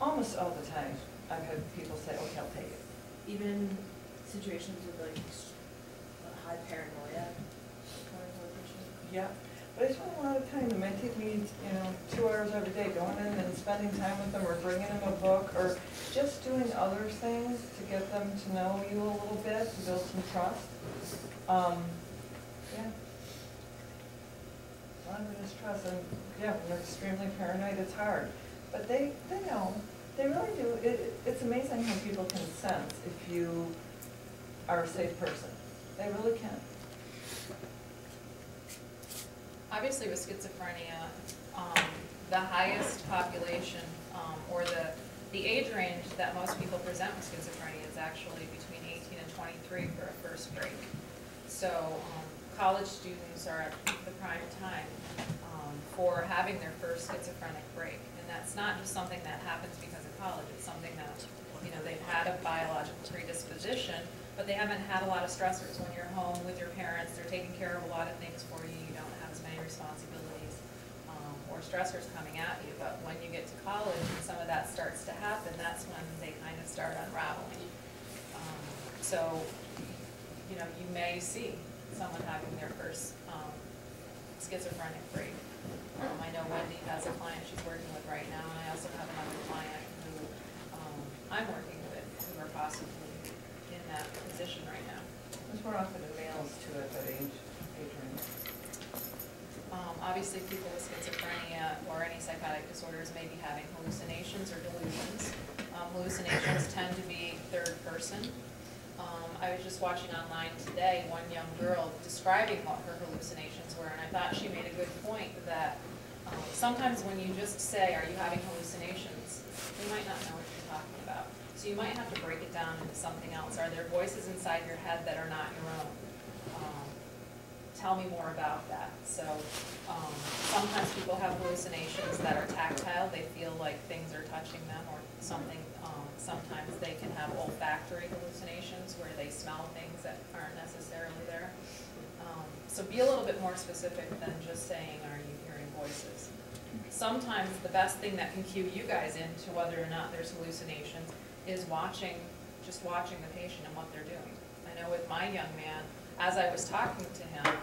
Almost all the time, I've had people say, okay, I'll take it. Even in situations with like high paranoia? Yeah, but I spend a lot of time, it might take me, 2 hours every day going in and spending time with them or bringing them a book or just doing other things to get them to know you a little bit, to build some trust. Yeah. A lot of it is trust, and yeah, when they're extremely paranoid, it's hard. But they know, they really do. It's amazing how people can sense if you are a safe person. They really can. Obviously with schizophrenia, the highest population, or the age range that most people present with schizophrenia is actually between 18 and 23 for a first break. So college students are at the prime time for having their first schizophrenic break. And that's not just something that happens because of college, it's something that, they've had a biological predisposition, but they haven't had a lot of stressors. When you're home with your parents, they're taking care of a lot of things for you, you don't have as many responsibilities or stressors coming at you. But when you get to college and some of that starts to happen, that's when they kind of start unraveling. So, you may see someone having their first schizophrenic break. I know Wendy has a client she's working with right now, and I also have another client who I'm working with who are possibly in that position right now. There's more often in males too at that age range. Obviously, people with schizophrenia or any psychotic disorders may be having hallucinations or delusions. Hallucinations tend to be third person. I was just watching online today one young girl describing what her hallucinations were, and I thought she made a good point that sometimes when you just say, are you having hallucinations, they might not know what you're talking about. So you might have to break it down into something else. Are there voices inside your head that are not your own? Tell me more about that. So sometimes people have hallucinations that are tactile. They feel like things are touching them or something. Sometimes they can have olfactory hallucinations where they smell things that aren't necessarily there. So be a little bit more specific than just saying, are you hearing voices? Sometimes the best thing that can cue you guys into whether or not there's hallucinations is just watching the patient and what they're doing. I know with my young man, as I was talking to him,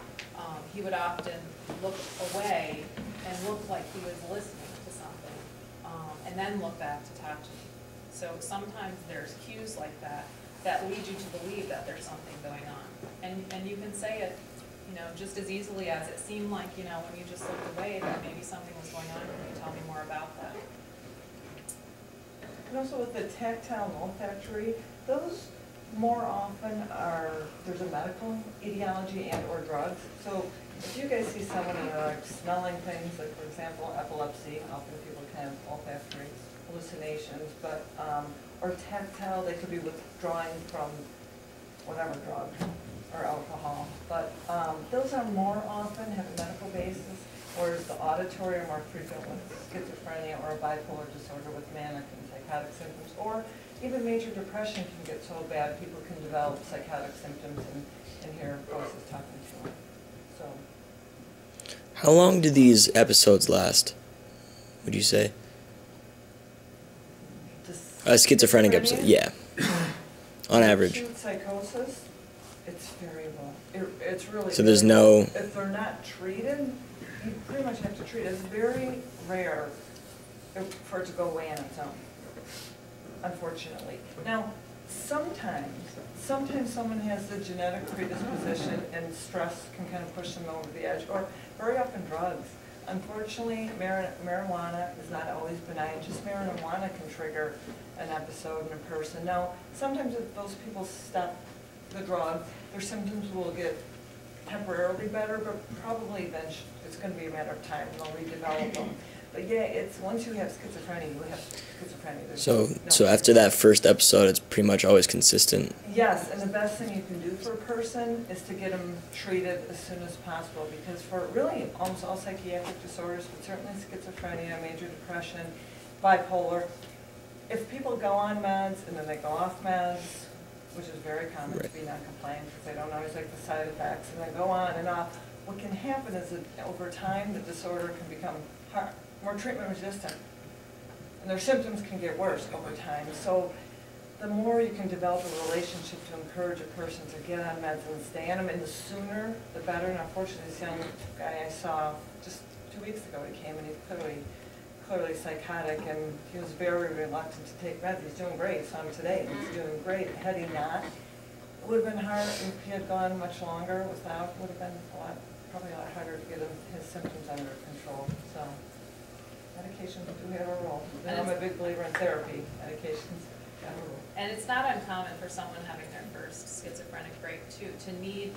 he would often look away and look like he was listening to something, and then look back to talk to me. So sometimes there's cues like that that lead you to believe that there's something going on. And you can say it, just as easily as it seemed like, when you just looked away that maybe something was going on. Can you tell me more about that? And also with the tactile and olfactory, those more often there's a medical etiology and or drugs. So if you guys see someone and they're like smelling things, like for example, epilepsy, often people can have olfactory hallucinations, but, or tactile, they could be withdrawing from whatever drug or alcohol. But those are more often have a medical basis, whereas the auditory are more frequent with schizophrenia or a bipolar disorder with manic and psychotic symptoms, or even major depression can get so bad people can develop psychotic symptoms and hear voices talking to them. So, how long do these episodes last, would you say? Schizophrenic episode, yeah. On average. Acute psychosis, it's very low. It's really. So there's no. If they're not treated, you pretty much have to treat it. It's very rare for it to go away on its own, unfortunately. Now, sometimes someone has the genetic predisposition and stress can kind of push them over the edge, or very often drugs. Unfortunately, marijuana is not always benign. Just marijuana can trigger an episode in a person. Now, sometimes if those people stop the drug, their symptoms will get temporarily better, but probably eventually it's going to be a matter of time and they'll redevelop them. But yeah, it's once you have schizophrenia, you have schizophrenia. So after that first episode, it's pretty much always consistent. Yes, and the best thing you can do for a person is to get them treated as soon as possible, because for really almost all psychiatric disorders, but certainly schizophrenia, major depression, bipolar, if people go on meds and then they go off meds, which is very common to be non-compliant because they don't always like the side effects, and they go on and off, what can happen is that over time the disorder can become more treatment resistant. And and their symptoms can get worse over time. So the more you can develop a relationship to encourage a person to get on meds and stay on them, and the sooner, the better. And unfortunately, this young guy I saw just 2 weeks ago, he came and he's clearly psychotic, and he was very reluctant to take meds. He's doing great. Saw him today. He's doing great. Had he not, it would have been hard if he had gone much longer without. Would have been probably a lot harder to get his symptoms under control. So medications do have a role. And I'm a big believer in therapy. Medications have a role. And it's not uncommon for someone having their first schizophrenic break to need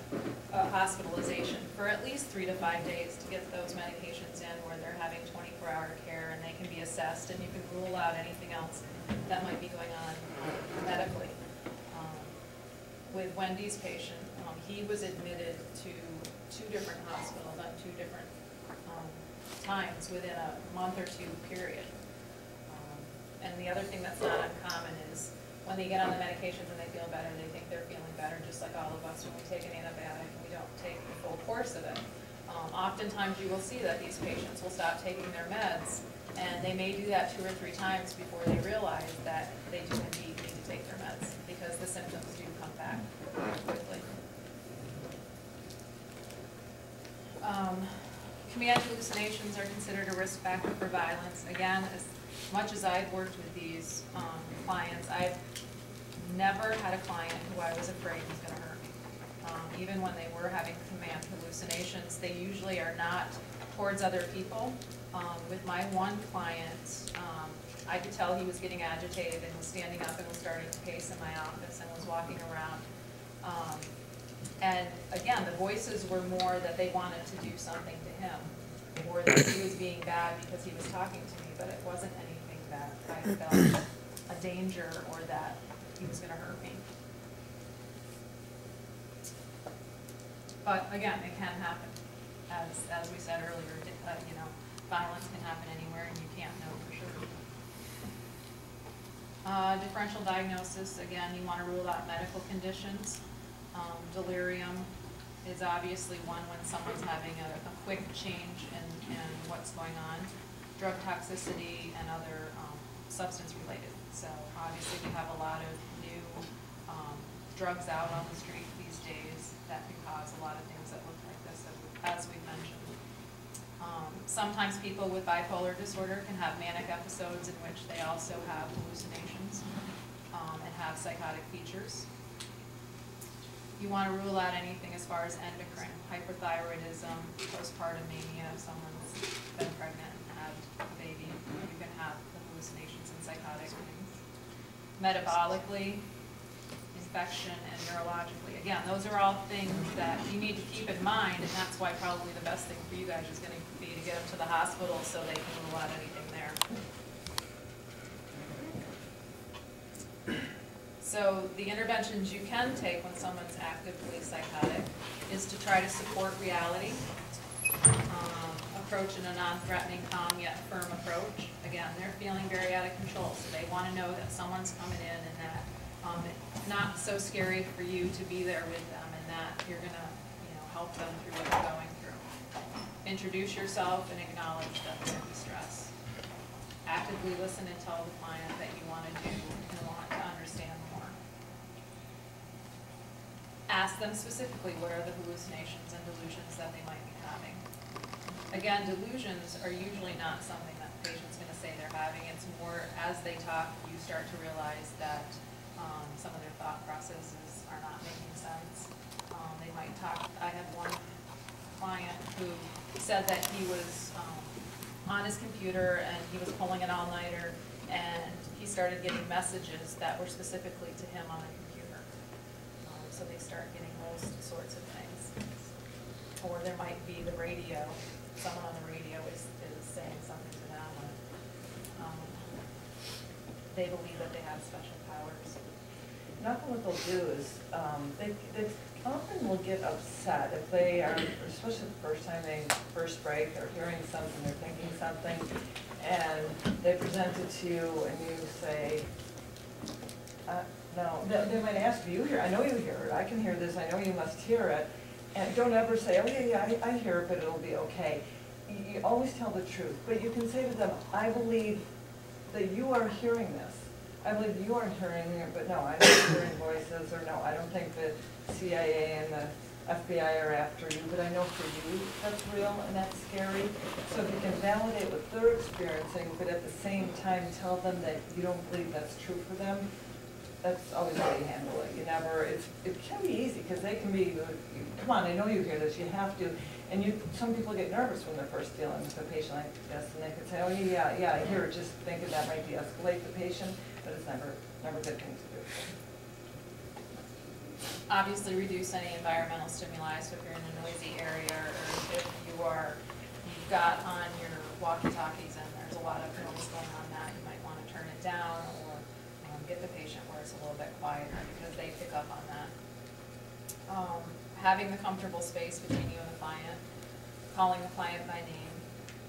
a hospitalization for at least 3 to 5 days to get those medications in, where they're having 24-hour care and they can be assessed, and you can rule out anything else that might be going on medically. With Wendy's patient, he was admitted to 2 different hospitals on 2 different times within a month or 2 period. And the other thing that's not uncommon is when they get on the medications and they feel better, they think they're feeling better, just like all of us when we take an antibiotic and we don't take the full course of it. Oftentimes you will see that these patients will stop taking their meds, and they may do that 2 or 3 times before they realize that they do indeed need to take their meds, because the symptoms do come back quickly. Command hallucinations are considered a risk factor for violence. Again, as much as I've worked with these clients, I've never had a client who I was afraid was going to hurt me. Even when they were having command hallucinations, they usually are not towards other people. With my one client, I could tell he was getting agitated and was standing up and was starting to pace in my office and was walking around. And again, the voices were more that they wanted to do something to him, or that he was being bad because he was talking to me, but it wasn't anything that I felt a danger or that he was going to hurt me. But again, it can happen. As we said earlier, you know, violence can happen anywhere, and you can't know for sure. Differential diagnosis, again, you want to rule out medical conditions. Delirium is obviously one when someone's having a quick change in what's going on. Drug toxicity and other substance related. So obviously we have a lot of new drugs out on the street these days that can cause a lot of things that look like this, as we mentioned. Sometimes people with bipolar disorder can have manic episodes in which they also have hallucinations and have psychotic features. You want to rule out anything as far as endocrine, hyperthyroidism, postpartum mania, if someone's been pregnant and had a baby, you can have the hallucinations and psychotic things. Metabolically, infection, and neurologically. Again, those are all things that you need to keep in mind, and that's why probably the best thing for you guys is going to be to get them to the hospital so they can rule out anything there. So the interventions you can take when someone's actively psychotic is to try to support reality, approach in a non-threatening, calm yet firm approach. Again, they're feeling very out of control, so they want to know that someone's coming in and that it's not so scary for you to be there with them, and that you're going to, you know, help them through what they're going through. Introduce yourself and acknowledge that they're in distress. Actively listen and tell the client that you want to do and want to understand more. Ask them specifically what are the hallucinations and delusions that they might be having. Again, delusions are usually not something that the patient's going to say they're having. It's more as they talk, you start to realize that some of their thought processes are not making sense. They might talk. I have one client who said that he was on his computer and he was pulling an all-nighter, and he started getting messages that were specifically to him on a computer. So they start getting those sorts of things. Or there might be the radio. Someone on the radio is saying something to them. They believe that they have special powers. And often what they'll do is they often will get upset if they are, especially the first time they first break, they're hearing something, they're thinking something, and they present it to you and you say, no, they might ask, do you hear? I know you hear it. I can hear this. I know you must hear it. And don't ever say, oh yeah, I hear it, but it'll be okay. You always tell the truth. But you can say to them, I believe that you are hearing this. I believe you aren't hearing it, but no, I'm not hearing voices, or no, I don't think the CIA and the FBI are after you, but I know for you, that's real and that's scary. So if you can validate what they're experiencing, but at the same time tell them that you don't believe that's true for them, that's always how you handle it. You never, it can be easy, because they can be, come on, I know you hear this, you have to. And some people get nervous when they're first dealing with a patient like this, and they could say, oh yeah, I hear it, just thinking that might de-escalate the patient, but it's never a good thing to do. Obviously reduce any environmental stimuli, so if you're in a noisy area, or if you've got on your walkie-talkies and there's a lot of noise going on that, you might want to turn it down, or get the patient where it's a little bit quieter, because they pick up on that. Having the comfortable space between you and the client, calling the client by name,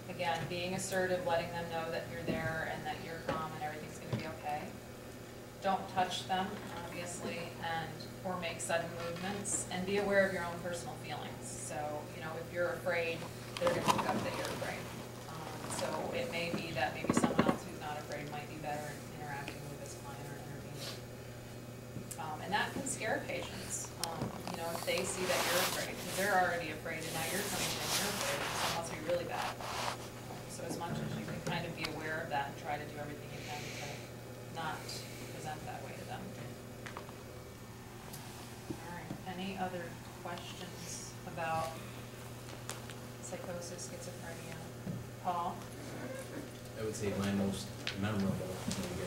again, being assertive, letting them know that you're there and that you're calm and everything's going to be okay. Don't touch them, obviously, or make sudden movements, and be aware of your own personal feelings. So, if you're afraid, they're going to pick up that you're afraid. So it may be that maybe someone else who's not afraid might be better at interacting with this client or intervening. And that can scare patients, if they see that you're afraid, because they're already afraid, and now you're coming in and you're afraid, so it must be really bad. So as much as you can kind of be aware of that and try to do everything you can to not present that way to them. All right, any other questions about psychosis, schizophrenia? Paul? I would say my most memorable,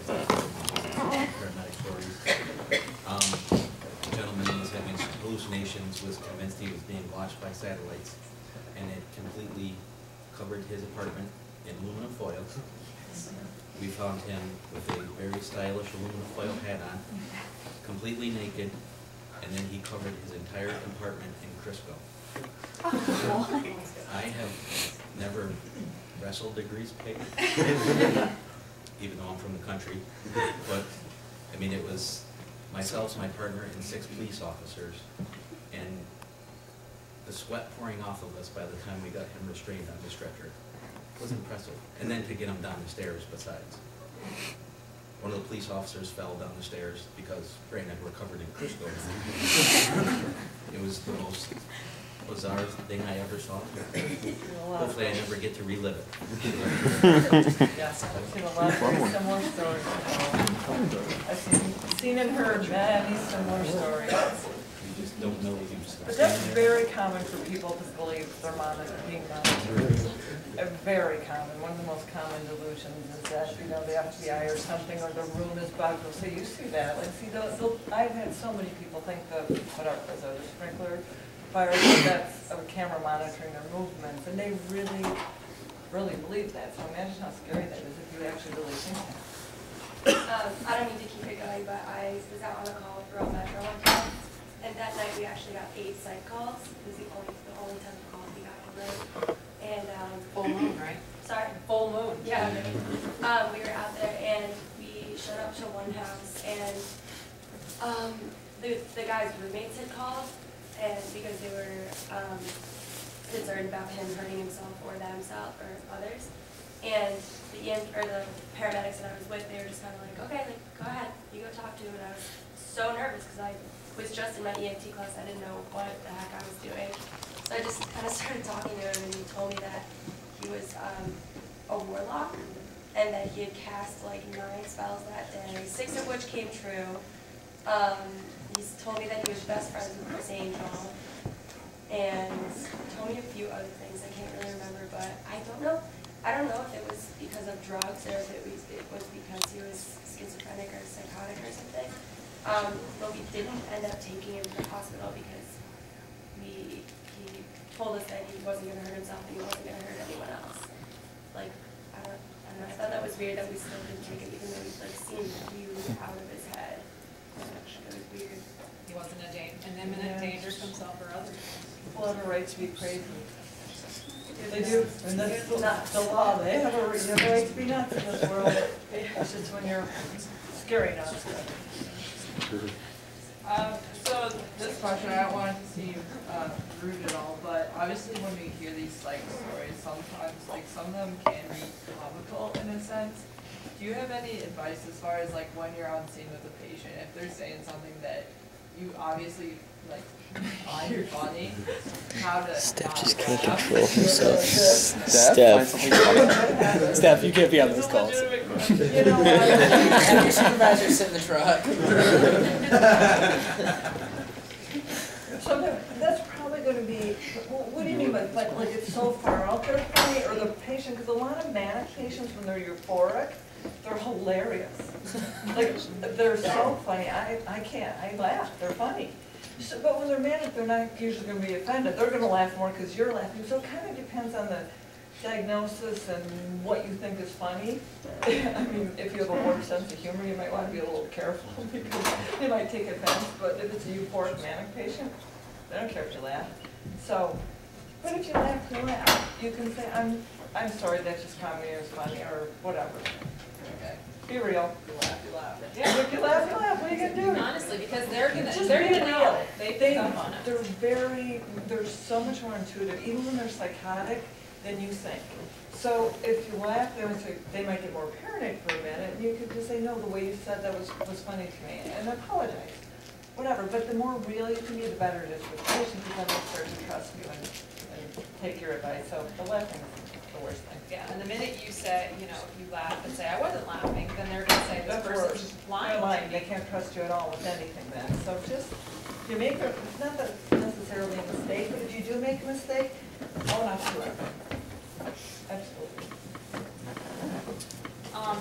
paramedic stories. The gentleman was having hallucinations, was convinced he was being watched by satellites, and it completely covered his apartment in aluminum foil. We found him with a very stylish aluminum foil hat on, completely naked, and then he covered his entire compartment in Crisco. I have never wrestled a grease pig, even though I'm from the country, but I mean, it was myself, my partner, and 6 police officers, and the sweat pouring off of us by the time we got him restrained on the stretcher was impressive. And then to get him down the stairs besides. One of the police officers fell down the stairs because granted we're covered in Crisco. It was the most bizarre thing I ever saw. Hopefully I never get to relive it. Yes, I've seen a lot of very similar stories. I've seen and heard many similar stories. You just don't know if you've But that's very common for people to believe they're being monitored. Very common. One of the most common delusions is that, the FBI or something, or the room is bugged. They'll say, you see that? Like, see, I've had so many people think that, the sprinkler fire, that's a camera monitoring their movements, and they really, really believe that. So imagine how scary that is if you actually really think that. I don't need to keep it going, but I was out on a call for a Metro one time, and that night we actually got 8 psych calls. It was the only type of calls we got on the road. And Full moon, right? sorry, Full moon. yeah. We were out there and we showed up to one house, and the guy's roommates had called, and because they were concerned about him hurting himself or themselves or others. And the paramedics that I was with, they were just kind of like, okay, go ahead, you go talk to him. And I was so nervous because I was just in my EMT class. I didn't know what the heck I was doing. So I just kind of started talking to him, and he told me that he was a warlock, and that he had cast like 9 spells that day, 6 of which came true. He's told me that he was best friends with Chris Angel, and told me a few other things I can't really remember, but I don't know if it was because of drugs or if it was because he was schizophrenic or psychotic or something. But we didn't end up taking him to the hospital because he told us that he wasn't going to hurt himself and he wasn't going to hurt anyone else. Like, I don't know. I thought that was weird that we still didn't take him, even though he seemed huge out of his head. It was weird. He wasn't in imminent danger to himself or others. People have a right to be crazy. They do, and that's the law. They have a right to be nuts in this world. It's just when you're scary nuts. So this question, I don't want it to seem rude at all, but obviously when we hear these psych stories, sometimes some of them can be comical in a sense. Do you have any advice as far as like when you're on scene with a patient, if they're saying something that you obviously like find funny, how to Steph not just can't laugh? control himself. Steph, find something funny. Steph, you can't be on those calls. You know what? Have your supervisor sit in the truck. So that's probably gonna be, what do you mean by, like it's so far out there funny, or the patient, because a lot of manic patients, when they're euphoric, they're hilarious. Like, they're so funny, I can't, I laugh, they're funny. So, but when they're manic, they're not usually gonna be offended, they're gonna laugh more because you're laughing, so it kind of depends on the diagnosis and what you think is funny. I mean, if you have a warped sense of humor, you might want to be a little careful because they might take offense, but if it's a euphoric manic patient, they don't care if you laugh. So, but if you laugh, you laugh. You can say, I'm sorry, that's just comedy, or it's funny, or whatever. Okay. Be real. You laugh, you laugh. Yeah. If you laugh, what are you gonna do? Honestly, because they're Just gonna be know, real. they pick up on it. They're so much more intuitive, even when they're psychotic, than you think. So if you laugh, they might get more paranoid for a minute, and you could just say, no, the way you said that was funny to me, and apologize. Whatever, but the more real you can be, the better it is for the patient, because then they start to trust you and take your advice. So the laughing is the worst thing. Yeah, and the minute you say, you know, if you laugh and say, I wasn't laughing, then they're gonna say, this That's person's worse. lying They're to lying. me. They can't trust you at all with anything then. So just, you make a, it's not that necessarily a mistake, but if you do make a mistake, own up to it. Absolutely.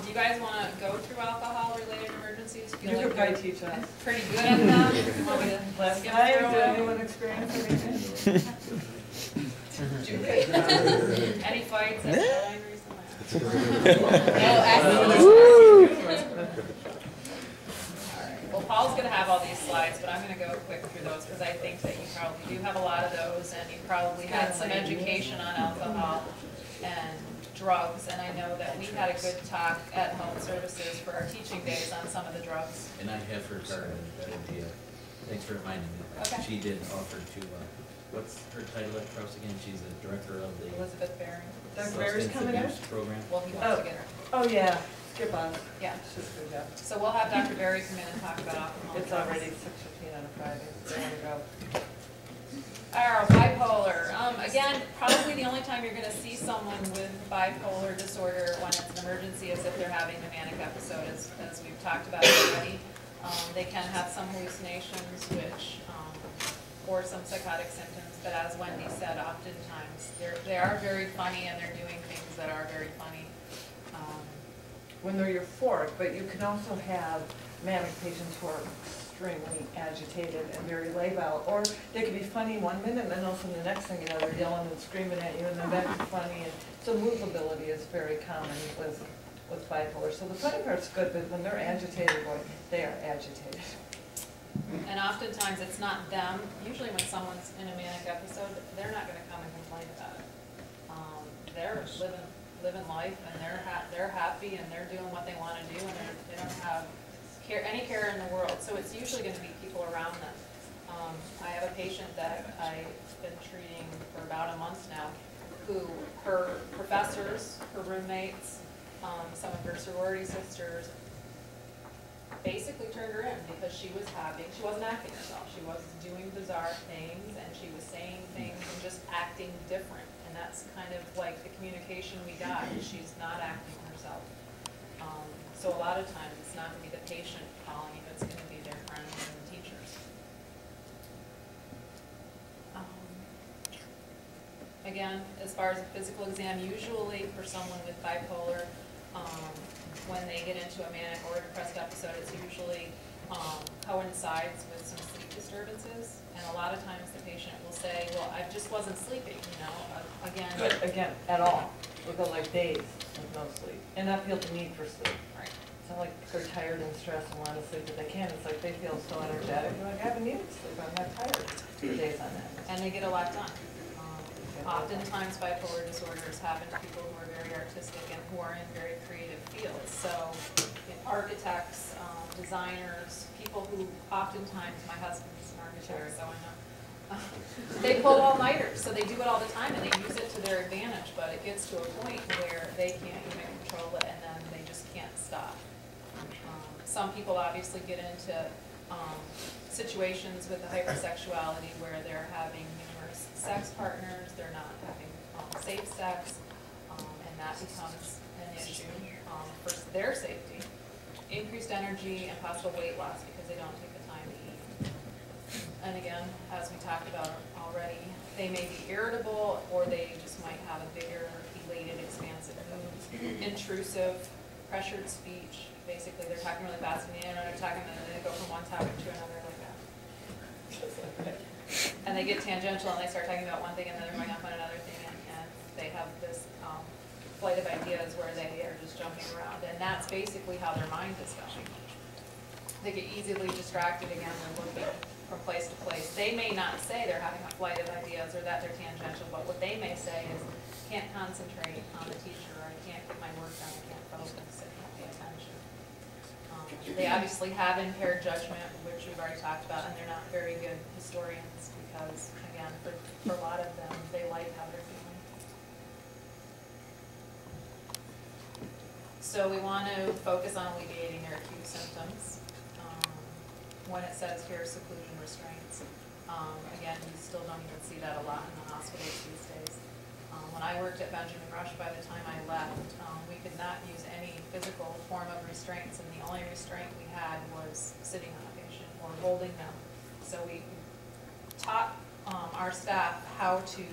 Do you guys wanna go through alcohol-related emergencies? Feel You like could probably you're teach us. pretty good at them? You want me to Last skip night, through did them? anyone experience anything? Any fights at Shine recently? Well, Paul's gonna have all these slides, but I'm gonna go quick through those, because I think that you probably do have a lot of those, and you probably had some education on alcohol and drugs, and I know that we had a good talk at Health Services for our teaching days on some of the drugs. And I have her card, thanks for reminding me. Okay. She did offer to, what's her title at Kraus again? She's the director of the Elizabeth Baring. Dr. Bear's coming in? Substance Abuse Program. Well, he wants to get her. Oh, yeah, skip on. Yeah. It's just good, yeah. So we'll have Dr. Berry come in and talk about alcohol. It's already 6:15 on a Friday, so there you go. Our bipolar, again, probably the only time you're gonna see someone with bipolar disorder when it's an emergency is if they're having a manic episode, as we've talked about already. They can have some hallucinations, which, or some psychotic symptoms, but as Wendy said, oftentimes, they are very funny and they're doing things that are very funny. When they're euphoric, but you can also have manic patients who are extremely agitated and very labile, or they can be funny one minute and then all of a sudden the next thing you know, they're yelling and screaming at you and then back to funny, and so movability is very common with bipolar. So the funny part's good, but when they're agitated, boy, they are agitated. And oftentimes, it's not them. Usually when someone's in a manic episode, they're not gonna come and complain about it. They're living life, and they're happy, and they're doing what they wanna do, and they don't have any care in the world. So it's usually gonna be people around them. I have a patient that I've been treating for about a month now, who her professors, her roommates, some of her sorority sisters, basically turned her in because she wasn't acting herself. She was doing bizarre things, and she was saying things and just acting different. And that's kind of like the communication we got, is she's not acting herself. So a lot of times, it's not gonna be the patient calling you, it's gonna be their friends and teachers. Again, as far as a physical exam, usually for someone with bipolar, when they get into a manic or a depressed episode, it's usually coincides with some sleep disturbances. And a lot of times the patient will say, well, I just wasn't sleeping, you know, again. But again, at all, we'll go like days with no sleep, and not feel the need for sleep. Right. It's not like they're tired and stressed and want to sleep, but they can. It's like they feel so energetic, they're like, I haven't needed sleep, I'm not tired for days on end. And they get a lot done. Oftentimes bipolar disorders happen to people who are very artistic and who are in very creative fields. So architects, designers, people who oftentimes, my husband's an architect, so I know, They pull all-nighters, so they do it all the time and they use it to their advantage, but it gets to a point where they can't even control it and then they just can't stop. Some people obviously get into situations with the hypersexuality where they're having numerous sex partners, they're not having safe sex, and that becomes an issue for their safety. Increased energy and possible weight loss because they don't take the time to eat. And again, as we talked about already, they may be irritable or they just might have a bigger, elated, expansive mood, intrusive, pressured speech. Basically, they're talking really fast and they're talking and then they go from one topic to another like that. And they get tangential and they start talking about one thing and then they're going off on another thing and they have this flight of ideas where they are just jumping around, and that's basically how their mind is going. They get easily distracted again, they're looking from place to place. They may not say they're having a flight of ideas or that they're tangential, but what they may say is, can't concentrate on the teacher, or I can't get my work done, I can't focus, I can't pay attention. They obviously have impaired judgment, which we've already talked about, and they're not very good historians because, again, for a lot of them, they like how they're feeling. So we want to focus on alleviating their acute symptoms. When it says here seclusion restraints, again, you still don't even see that a lot in the hospitals these days. When I worked at Benjamin Rush, by the time I left, we could not use any physical form of restraints, and the only restraint we had was sitting on a patient or holding them. So we taught our staff how to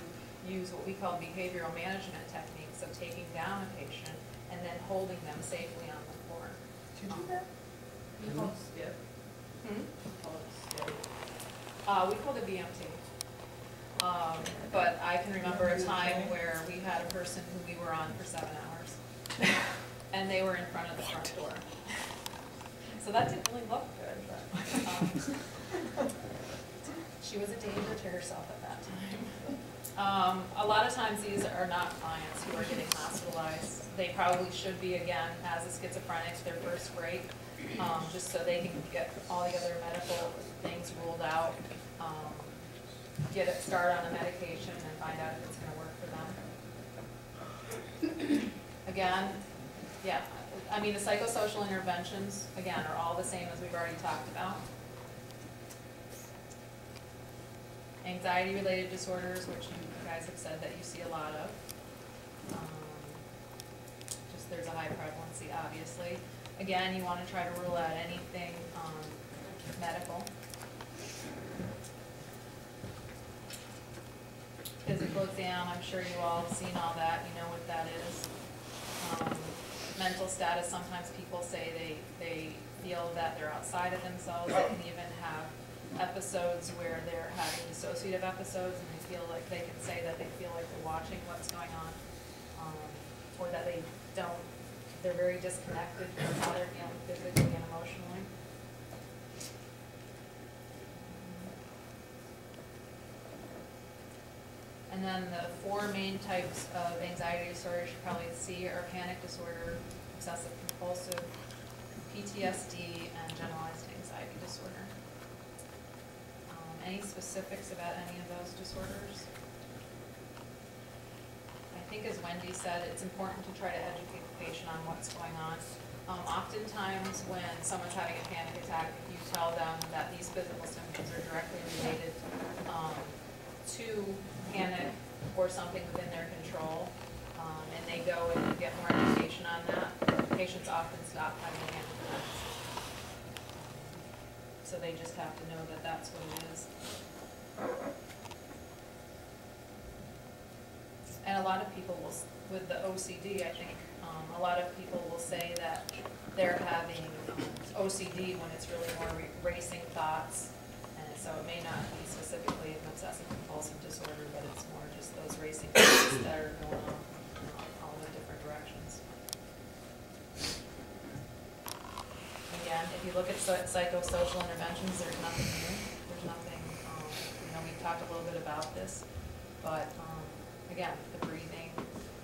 use what we call behavioral management techniques of taking down a patient and then holding them safely on the floor. Did you do that? You call it skip. Call it skip. We called it BMT. But I can remember a time where we had a person who we were on for 7 hours. And they were in front of the front door. So that didn't really look good, but she was a danger to herself at that time. A lot of times these are not clients who are getting hospitalized. They probably should be, again, as a schizophrenic, their first break, just so they can get all the other medical things ruled out, get it started on a medication and find out if it's going to work for them. Again, yeah, I mean the psychosocial interventions, again, are all the same as we've already talked about. Anxiety-related disorders, which you guys have said that you see a lot of. Just there's a high prevalency, obviously. Again, you want to try to rule out anything medical. Physical exam, I'm sure you all have seen all that, you know what that is. Mental status, sometimes people say they feel that they're outside of themselves. They can even have episodes where they're having dissociative episodes and they feel like they can say that they feel like they're watching what's going on, or that they're very disconnected from how they're feeling physically and emotionally. And then the 4 main types of anxiety disorder you should probably see are panic disorder, obsessive compulsive, PTSD, and generalized anxiety disorder. Any specifics about any of those disorders? I think as Wendy said, it's important to try to educate the patient on what's going on. Oftentimes when someone's having a panic attack, you tell them that these physical symptoms are directly related to panic or something within their control, and they go and get more education on that. Patients often stop having panic attacks. So they just have to know that that's what it is. And a lot of people will, with the OCD, I think, a lot of people will say that they're having OCD when it's really more racing thoughts. And so it may not be specifically an obsessive compulsive disorder, but it's more just those racing thoughts that are going on all in different directions. Again, if you look at psychosocial interventions, there's nothing new. There's nothing, we've talked a little bit about this, but again, the breathing,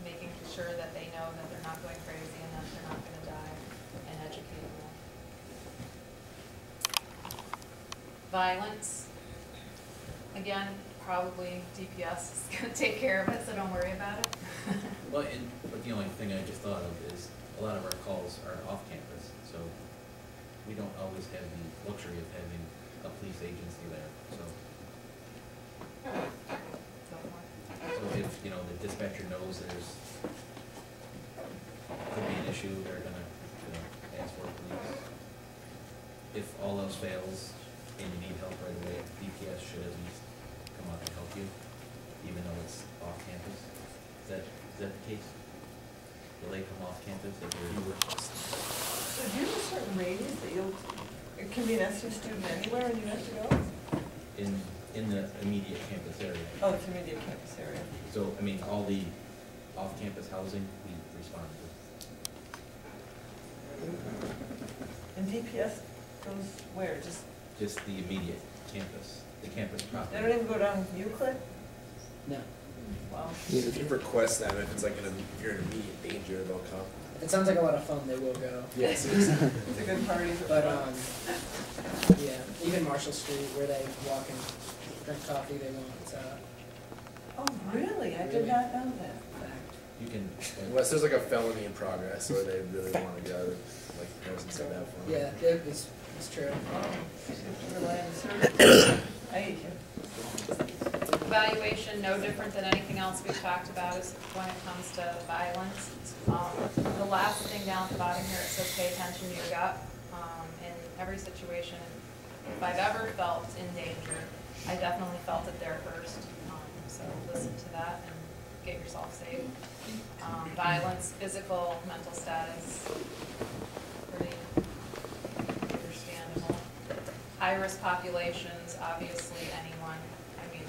making sure that they know that they're not going crazy and that they're not going to die, and educating them. Violence. Again, probably DPS is gonna take care of it, so don't worry about it. Well, but the only thing I just thought of is a lot of our calls are off campus, so we don't always have the luxury of having a police agency there, so. So if, you know, the dispatcher knows there's, could be an issue, they're gonna, ask for police. If all else fails and you need help right away, DPS should at least come out and help you, even though it's off campus. Is that the case? Will they come off campus if you're? So do you have a certain radius that you'll, it can be an SU student anywhere and you have to go? In the immediate campus area. Oh, it's immediate campus area. So, I mean, all the off-campus housing, we respond to. And DPS goes where? Just the immediate campus, the campus proper. They don't even go down Euclid? No. Wow. You can request them if it's like if you're in immediate danger, they'll come. If it sounds like a lot of fun, they will go. Yes. It's a good party. But yeah, even Marshall Street where they walk and drink coffee, they won't. Oh, really? I did not know that. You can. Unless there's like a felony in progress or they really want to go, like Harrison said that for Yeah, it's true. I hate you. Evaluation, no different than anything else we've talked about is when it comes to violence. The last thing down at the bottom here, it says pay attention to your gut. In every situation, if I've ever felt in danger, I definitely felt it there first. So listen to that and get yourself safe. Violence, physical, mental status, pretty understandable. High-risk populations, obviously anyone. I mean,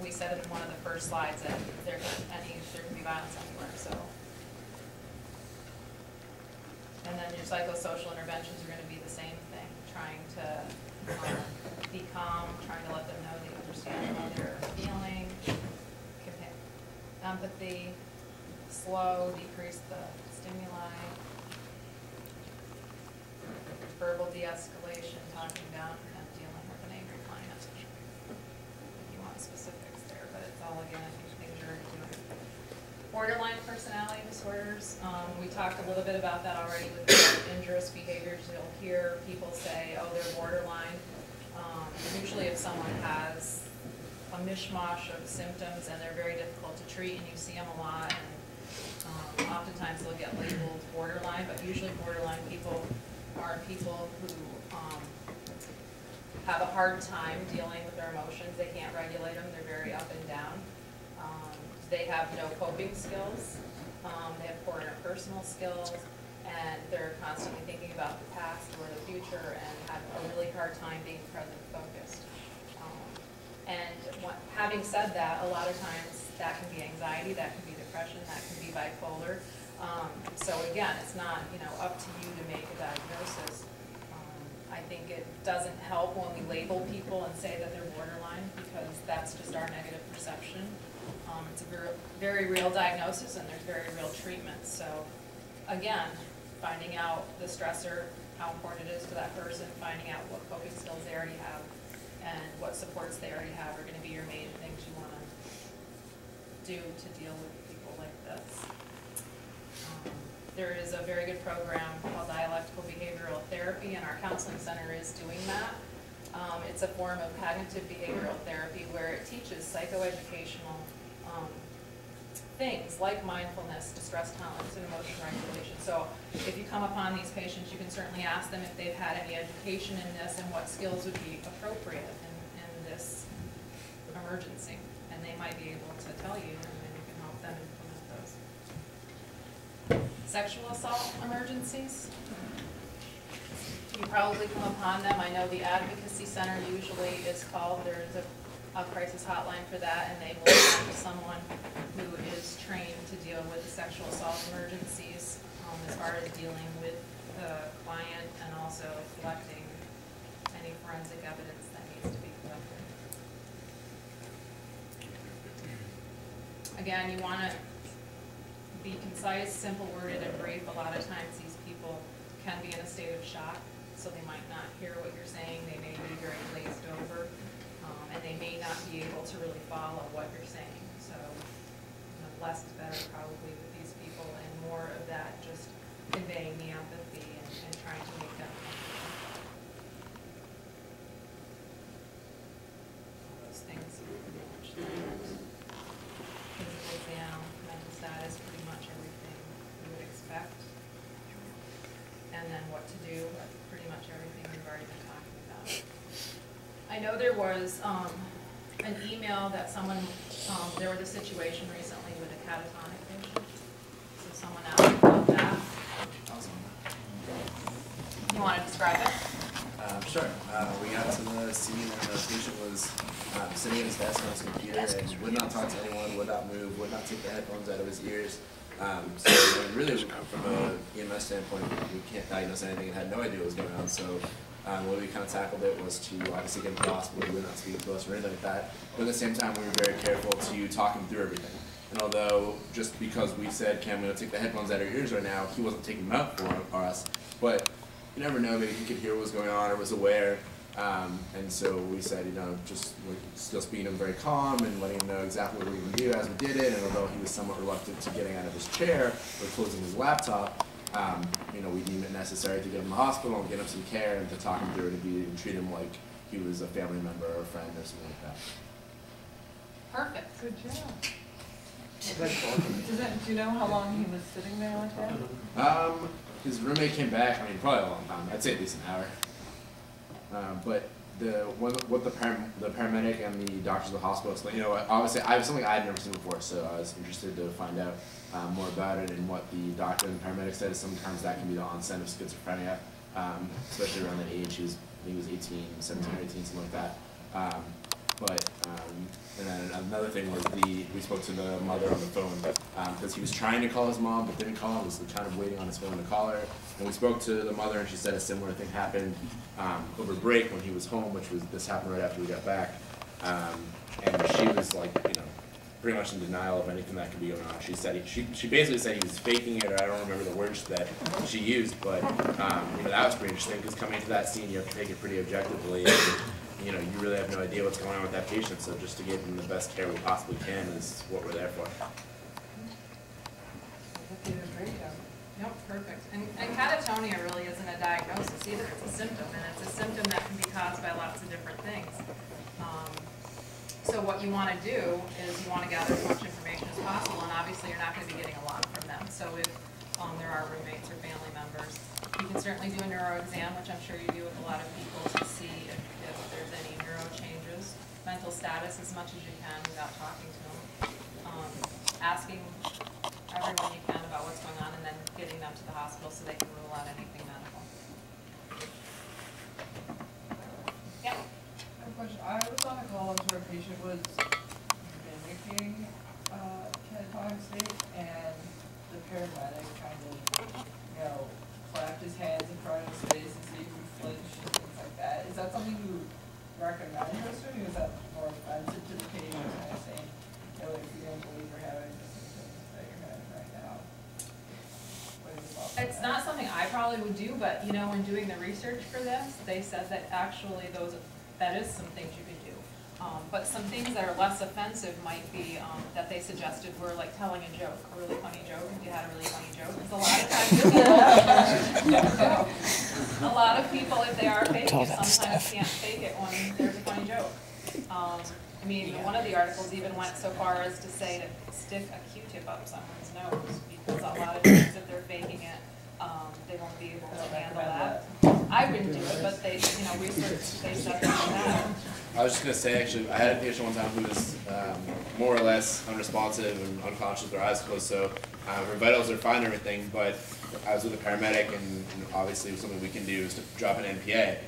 we said in one of the first slides that there can be violence anywhere, so. And then your psychosocial interventions are going to be the same thing, trying to be calm, trying to let them know that you understand how they're feeling, empathy, slow, decrease the stimuli, verbal de-escalation, talking down, and dealing with an angry client. If you want specifics there, but it's all, again, I think things you're already doing. Borderline personality disorders, we talked a little bit about that already with the injurious behaviors. You'll hear people say, oh, they're borderline. Usually if someone has a mishmash of symptoms and they're very difficult to treat and you see them a lot, and oftentimes they'll get labeled borderline, but usually borderline people are people who have a hard time dealing with their emotions. They can't regulate them. They're very up and down. They have no coping skills. They have poor interpersonal skills, and they're constantly thinking about the past or the future and have a really hard time being present focused. And having said that, a lot of times that can be anxiety, that can be depression, that can be bipolar. So again, it's not, up to you to make a diagnosis. I think it doesn't help when we label people and say that they're borderline, because that's just our negative perception. It's a very real diagnosis and there's very real treatment. So again, finding out the stressor, how important it is to that person, finding out what coping skills they already have, and what supports they already have are going to be your main things you want to do to deal with people like this. There is a very good program called dialectical behavioral therapy, and our counseling center is doing that. It's a form of cognitive behavioral therapy where it teaches psychoeducational things like mindfulness, distress tolerance, and emotion regulation. So if you come upon these patients, you can certainly ask them if they've had any education in this and what skills would be appropriate in this emergency. And they might be able to tell you, and then you can help them implement those. Sexual assault emergencies. You probably come upon them. I know the advocacy center usually is called. There's a crisis hotline for that, and they will find someone who is trained to deal with sexual assault emergencies as far as dealing with the client and also collecting any forensic evidence that needs to be collected. Again, you want to be concise, simple-worded, and brief. A lot of times these people can be in a state of shock, so they might not hear what you're saying. They may be very glazed over. and they may not be able to really follow what you're saying. So, less is better probably with these people, and more of that just conveying the empathy and trying to make them comfortable. All those things are pretty much there. Physical exam, mental status, pretty much everything you would expect. And then what to do, pretty much everything we've already been talking about. I know there was an email that someone, there was a situation recently with a catatonic patient. So someone asked about that. You want to describe it? Sure. We got to the scene and the patient was sitting at his desk on his computer and would not talk to anyone, would not move, would not take the headphones out of his ears. So I mean, really, from a EMS standpoint, we can't diagnose anything and had no idea what was going on. So the way we kind of tackled it was to obviously get him to the hospital. He would not speak to us or anything like that. But at the same time, we were very careful to talk him through everything. And although just because we said, Cam, I'm going to take the headphones out of your ears right now, he wasn't taking them out for us. But you never know, maybe he could hear what was going on or was aware. And so we said, just still speaking to him very calm and letting him know exactly what we were going to do as we did it. And although he was somewhat reluctant to getting out of his chair or closing his laptop, we deemed it necessary to get him to the hospital and get him some care and to talk him through it and treat him like he was a family member or a friend or something like that. Perfect. Good job. Do you know how long he was sitting there like that? His roommate came back, probably a long time. I'd say at least an hour. But what the paramedic and the doctors of the hospital explained, obviously I was something I had never seen before, so I was interested to find out more about it. And what the doctor and the paramedic said is sometimes that can be the onset of schizophrenia, especially around that age. I think he was 18, 17 or 18, something like that. And then another thing was we spoke to the mother on the phone because he was trying to call his mom but didn't call. He was kind of waiting on his phone to call her. And we spoke to the mother and she said a similar thing happened over break when he was home, this happened right after we got back. And she was like, pretty much in denial of anything that could be going on. She said she basically said he was faking it, or I don't remember the words that she used, but that was pretty interesting because coming into that scene, you have to take it pretty objectively. And, you really have no idea what's going on with that patient, so just to give them the best care we possibly can is what we're there for. You did a great job. Yep, perfect. And catatonia really isn't a diagnosis either. It's a symptom, and it's a symptom that can be caused by lots of different things. So what you want to do is you want to gather as much information as possible, and obviously you're not going to be getting a lot from them. So if there are roommates or family members, you can certainly do a neuro exam, which I'm sure you do with a lot of people, to see if there's any neuro changes. Mental status as much as you can without talking to them. Asking everyone you can about what's going on, and then getting them to the hospital so they can rule out anything medical. Yeah. Question. I was on a call where a patient was mimicking catatonic state, and the paramedic kind of, clapped his hands in front of his face and see if he flinched and things like that. Is that something you recommend for students? Is that more offensive to the patient, kind of saying, if you don't believe you're having the symptoms that you're having right now? It's not something I probably would do, but when doing the research for this, they said that actually that is some things you could do. But some things that are less offensive might be that they suggested were like telling a joke, a really funny joke, if you had a really funny joke. Because a lot of people, if they are faking it, sometimes can't fake it when there's a funny joke. One of the articles even went so far as to say to stick a Q-tip up someone's nose, because a lot of times if they're faking it, they won't be able to handle that. I wouldn't do it, but they, research, they said that. I was just going to say, actually, I had a patient one time who was more or less unresponsive and unconscious with their eyes closed, so her vitals are fine and everything, but I was with a paramedic, and obviously something we can do is to drop an NPA.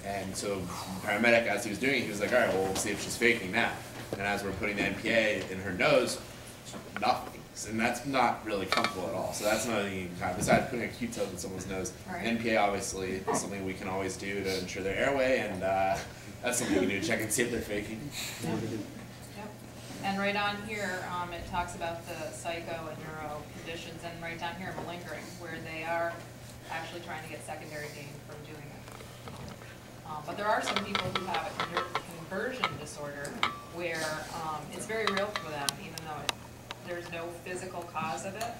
And so the paramedic, as he was doing it, he was like, all right, well, we'll see if she's faking now. And as we're putting the NPA in her nose, nothing. And that's not really comfortable at all. So that's another thing you can kind of, besides putting a Q-tip in someone's nose. Right. NPA obviously is something we can always do to ensure their airway, and that's something you can do to check and see if they're faking. Yep. And right on here, it talks about the psycho and neuro conditions, and right down here, malingering, where they are actually trying to get secondary gain from doing it. But there are some people who have a conversion disorder where it's very real for them, even though there's no physical cause of it.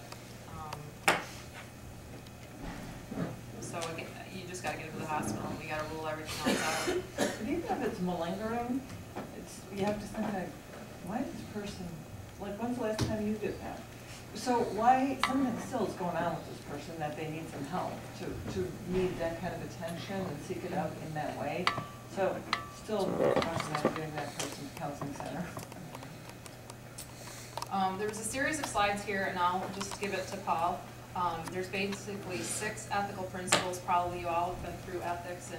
So again, you just gotta get them to the hospital, and we gotta rule everything else out. But even if it's malingering, you have to think like, why is this person, like, when's the last time you did that? So why, something still is going on with this person that they need some help to need that kind of attention and seek it out in that way. So still recommend getting that person to counseling center. There was a series of slides here, and I'll just give it to Paul. There's basically 6 ethical principles. Probably you all have been through ethics,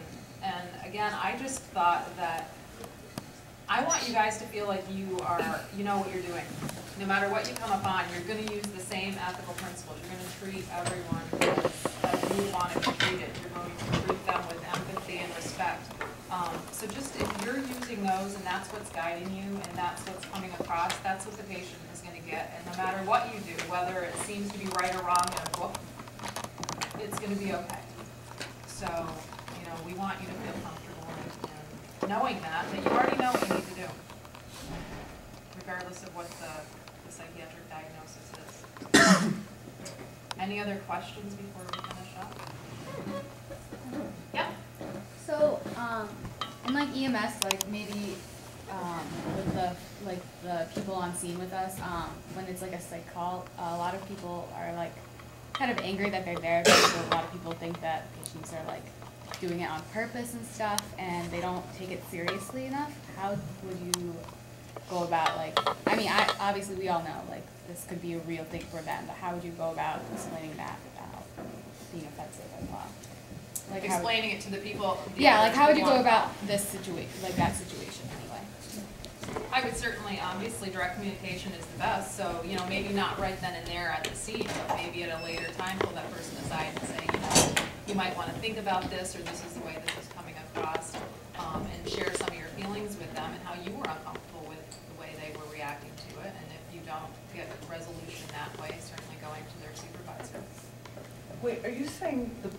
and again, I just thought that I want you guys to feel like you know what you're doing. No matter what you come upon, you're going to use the same ethical principles. You're going to treat everyone as you want to be treated. You're going to treat them with empathy and respect. So just if you're using those and that's what's guiding you and that's what's coming across, that's what the patient is going to get. And no matter what you do, whether it seems to be right or wrong in a book, it's going to be okay. So, we want you to feel comfortable and knowing that you already know what you need to do, regardless of what the psychiatric diagnosis is. Any other questions before we finish up? Yeah. So, in like EMS, like maybe with the people on scene with us, when it's like a psych call, a lot of people are like kind of angry that they're there because a lot of people think that patients are like doing it on purpose and stuff, and they don't take it seriously enough. How would you go about, like, I mean, obviously we all know like this could be a real thing for them, but how would you go about explaining that without being offensive as well? Like explaining it to the people. Yeah, like how would you go about this situation, like that situation anyway? I would certainly, obviously, direct communication is the best. So, maybe not right then and there at the scene, but maybe at a later time, pull that person aside and say, you might want to think about this, or this is the way this is coming across, and share some of your feelings with them and how you were uncomfortable with the way they were reacting to it. And if you don't get resolution that way, certainly going to their supervisor. Wait, are you saying the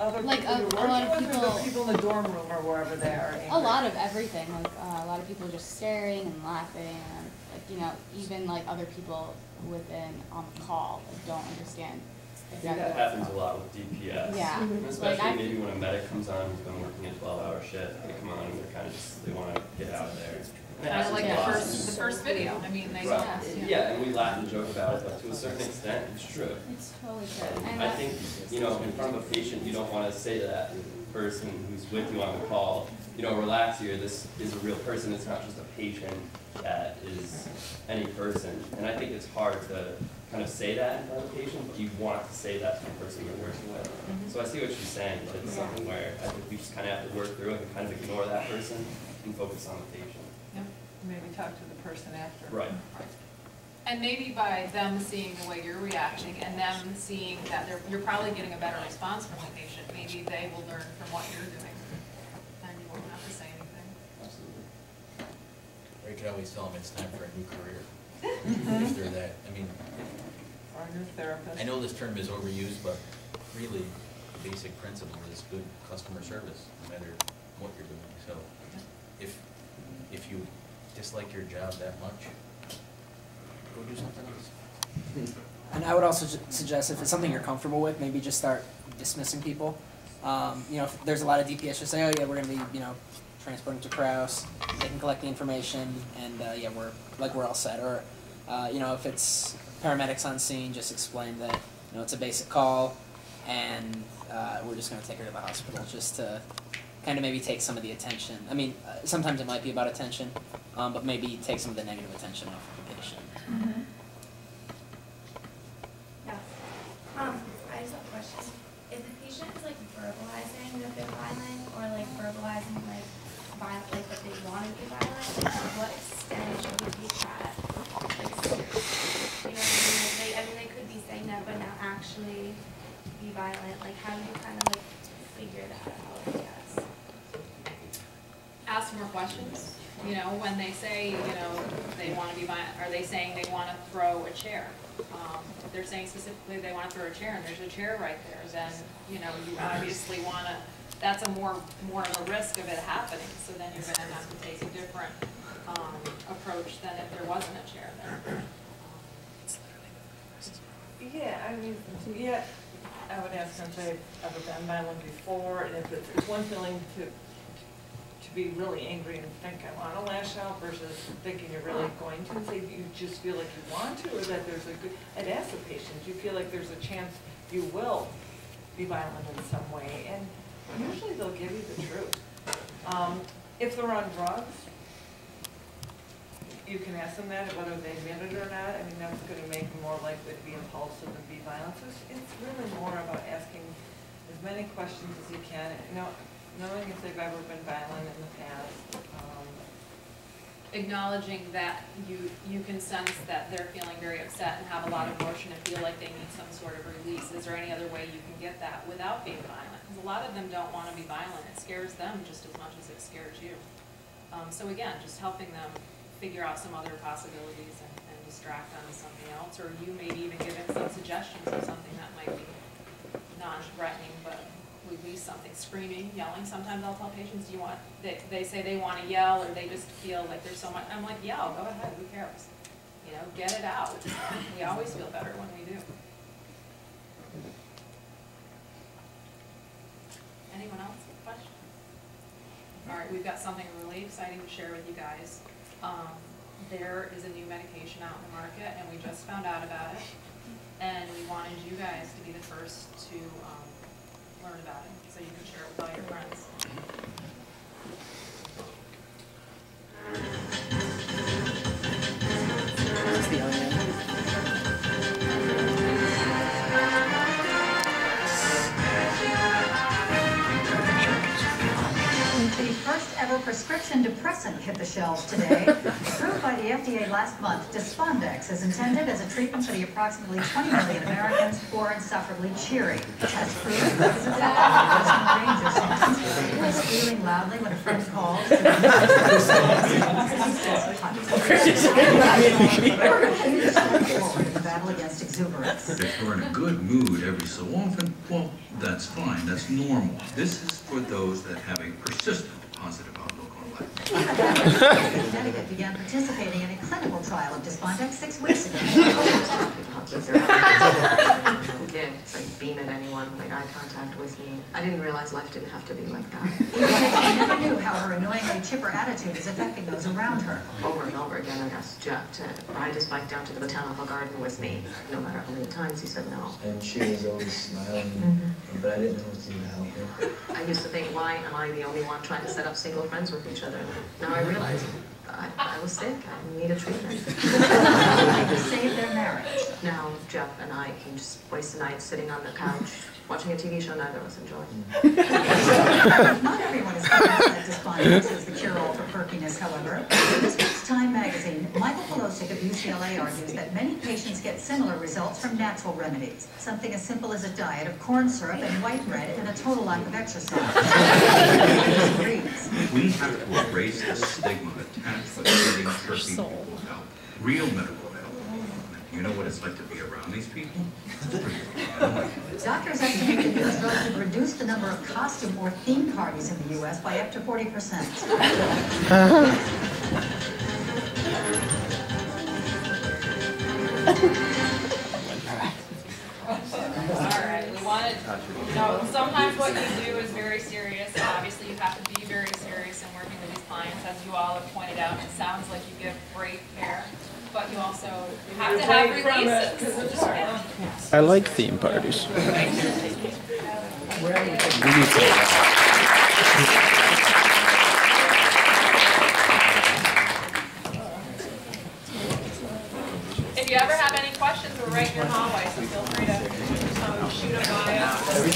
other like people you're a lot of working with, people, or the people in the dorm room or wherever they are? A lot of everything, like a lot of people just staring and laughing, and like even like other people within on the call like, don't understand exactly. That happens a lot with DPS. Yeah. Especially like, maybe when a medic comes on who's been working a 12-hour shift, they come on and they're kind of just, they want to get out of there. Kind of like the first video. I mean, they right. Yeah, and we laugh and joke about it, but to a certain extent, it's true. It's totally true. I think, in front of a patient, you don't want to say to that person who's with you on the call, relax here, this is a real person, it's not just a patient that is any person. And I think it's hard to kind of say that in front of a patient, but you want to say that to the person you're working with. So I see what she's saying, but it's something where I think we just kind of have to work through it and kind of ignore that person and focus on the patient. Yep. Maybe talk to the person after. Right. And maybe by them seeing the way you're reacting and them seeing that you're probably getting a better response from the patient, maybe they will learn from what you're doing. Then you won't have to say anything. Absolutely. Or you could always tell them it's time for a new career. If they're that, Or a new therapist. I know this term is overused, but really, the basic principle is good customer service, no matter what you're doing. So, if you dislike your job that much, go do something else. And I would also suggest if it's something you're comfortable with, maybe just start dismissing people. If there's a lot of DPS, just say, oh yeah, we're going to be, transporting to Kraus. They can collect the information, and yeah, we're all set. Or, if it's paramedics on scene, just explain that, it's a basic call, and we're just going to take her to the hospital, just to kind of maybe take some of the attention. I mean, sometimes it might be about attention, but maybe take some of the negative attention off of the patient. Mm-hmm. Yeah. I just have a question. If the patient is like verbalizing that they're violent, or like verbalizing like that they want to be violent, like to what extent should we take that like seriously? They could be saying that, but not actually be violent. Like, how do you kind of like figure that out? I guess. Ask more questions. When they say, they want to be violent, are they saying they want to throw a chair? If they're saying specifically they want to throw a chair and there's a chair right there, then, you obviously want to that's a more of a risk of it happening, so then you're gonna have to take a different, approach than if there wasn't a chair there. Yeah, I mean, yeah, I would ask them if they've ever been violent before, and if it's one feeling to be really angry and think I want to lash out versus thinking you're really going to, and say you just feel like you want to, or that there's a good, I'd ask the patient, do you feel like there's a chance you will be violent in some way? And usually they'll give you the truth. If they're on drugs, you can ask them that, whether they admit it or not. I mean, that's going to make them more likely to be impulsive and be violent. So it's really more about asking as many questions as you can, knowing if they've ever been violent in the past. Acknowledging that you can sense that they're feeling very upset and have a lot of emotion and feel like they need some sort of release. Is there any other way you can get that without being violent? Because a lot of them don't want to be violent. It scares them just as much as it scares you. So again, just helping them figure out some other possibilities and distract them with something else, or you maybe even give them some suggestions of something that might be non-threatening, but release something, screaming, yelling. Sometimes I'll tell patients, do you want, they say they want to yell, or they just feel like there's so much. I'm like, yell, go ahead, who cares? You know, get it out. We always feel better when we do. Anyone else have a question? All right, we've got something really exciting to share with you guys. There is a new medication out in the market, and we just found out about it, and we wanted you guys to be the first to learn about it, so you can share it with all your friends. That's the onion. The first ever prescription depressant hit the shelves today. Approved by the FDA last month, Despondex is intended as a treatment for the approximately 20 million Americans who are insufferably cheery. As proved, it is effective in range of symptoms, from squealing loudly when a friend calls, to in the battle against exuberance. If we're in a good mood every so often, well, that's fine, that's normal. This is for those that have a persistent positive outlook on life. Connecticut began participating in a clinical trial of Despondex 6 weeks ago. Again, it's like beam at anyone, like eye contact with me. I didn't realize life didn't have to be like that. She never knew how her annoyingly chipper attitude is affecting those around her. Over and over again, I asked Jeff to ride his bike down to the botanical garden with me, no matter how many times he said no. And she was always smiling, but I didn't know what to do to help her. I used to think, why am I the only one trying to set up single friends with each other? Now I realize I was sick. I needed treatment. To save their marriage. Now Jeff and I can just waste the night sitting on the couch watching a TV show neither of us enjoy. Not everyone is convinced that Despondex is the cure-all for perkiness, however. In this week's Time magazine, Michael Polosik of UCLA argues that many patients get similar results from natural remedies. Something as simple as a diet of corn syrup and white bread and a total lack of exercise. We have to erase the stigma attached to getting chirpy people help. Real medical help. You know what it's like to be around these people? Doctors estimate the new drug could reduce the number of costume or theme parties in the U.S. by up to 40%. Alright, we wanted, sometimes what you do is very serious. Obviously, you have to be very serious in working with these clients, as you all have pointed out. It sounds like you give great care, but you also have to have releases. I like theme parties. If you ever have any questions, we're right in your hallway, so feel free to shoot them by us.